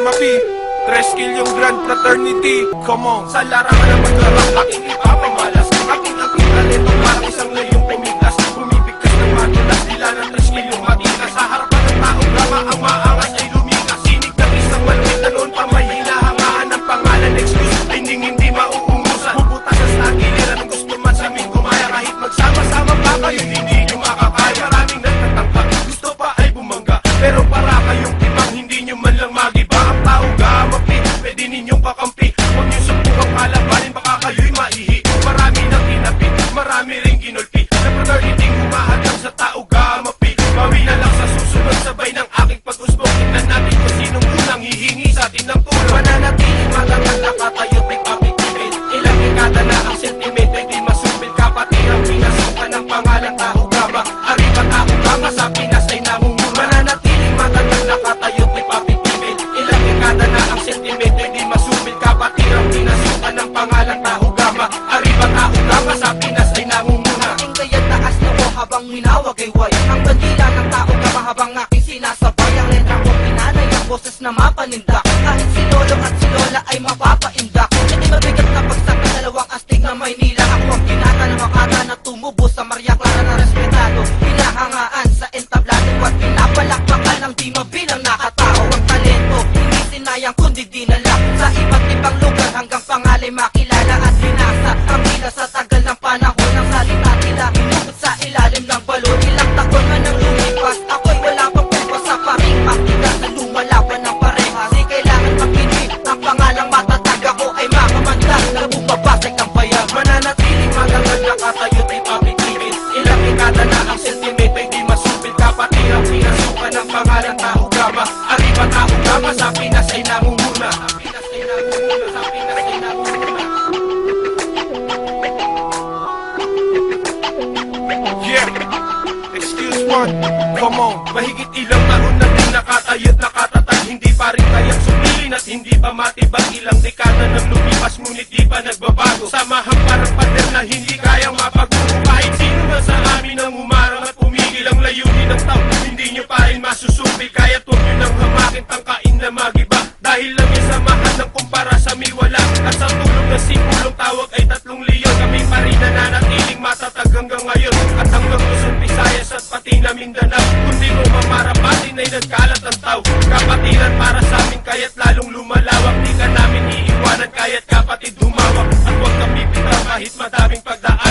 mapi. Treskill yung grand fraternity. Come on, sa larangan ng paglarang aking ipapamalas. Aking talento parang isang layong pumiglas. Bumibigkas ng madulas, nila ng treskill yung matikas. Sa harapan ng taong drama, ang maangas ay lumikas. Sinig ng isang malupit na noon pa may hinahangaan ng pangalan. Excuse, ay hindi mauungusan. Bubutasan sa giliran ng gusto man sa aming kumaya. Kahit magsama-sama pa kayo, hindi nyo makakaya. Maraming nagtatangka, gusto pa ay bumangga. Pero para kayong timang, hindi nyo man lang magiba. Ang tao gamapi, pwede ninyong kakampi. Huwag nyo subukang kalabanin, baka kayo'y maihi. Marami nang tinapit, marami rin ginulpi. Na fraternity'ng humahadang sa tao gamapi. Bawi na lang sa susunod, sabay ng aking pag-usbong. Tignan natin kung sinong unang hihingi sa atin ng tulong. Mananatiling matangal na katayo't may papitipid. Ilang dekada na ang sentiment ay di masubil. Kapatid ang pinasukan ng pangalan tao gama. Arriba tao gama sa Pinas ay namumuna. Mananatiling matangal na katayo't may papitipid. Ilang dekada na ang sentiment ay di masubil. Kapatid ang pinasukan ng pangalan tao gama. Arriba tao gama sa Pinas ay namumuna. Aking kaya taas na ko habang minawag ay way. Ang bandila ng tao gama habang aking sinasabay. Ang letra ko pinanay ang boses na mapanindak. Kahit si lolo at si lola ay mapapaindak. Hindi mabigat na pagsak ng dalawang astig na Maynila. Ako ang kinata ng makata na tumubo sa Maria Clara na respetado. Hinahangaan sa entablado at pinapalakpakan ng di mabilang nakatao. Ang talento, hindi sinayang kundi dinala sa iba't ibang lugar hanggang pangalay makilala at binasa. Ang bila sa tagal ng panahon ng salita nila. Hinugod sa ilalim ng balon. Ilang taon man ang lumipas, ako'y wala pang pumpas sa paring maktigas na lumalaban ng parehas. Di kailangan makinig, ang pangalang matatag ako ay makamandag na bumabasag ng bayan. Mananatiling matangal na katayo't ay papitipid. Ilang dekada na ang sentiment ay di masupil. Kapatid ang pinasukan ng pangalan tao gama. Arriba tao gama sa Pinas ay namumuna. Sa Pinas ay namumuna, sa Pinas ay namumuna. Yeah, excuse one, come on. Mahigit ilang taon na din nakatayo't nakatatag. Hindi pa rin kayang sumilin at hindi pa matibag. Ilang dekada nang lumipas ngunit di pa nagbabago. Samahang parang pader na hindi kayang mapagbuo. Kahit sino man sa amin ang umarang at pumigil ang layunin ng tao, hindi nyo pa rin masusubil. Kaya't huwag nyo nang hamakin tangkain na magiba. Dahil lang yung samahan ng kumpara sa miwala. At sa tulong ng sipulong tawag ay 3 leon. Kami pa rin nananatiling matatag hanggang ngayon. At hanggang Luzon, Visayas at pati na Mindanao. Kundi mo mamarapatin ay nagkalat ang tao. Kapatiran para sa amin kaya't lalong lumalawak. Di ka namin iiwanan kaya't kapatid humawak. At huwag kang bibitaw kahit madaming pagdaan.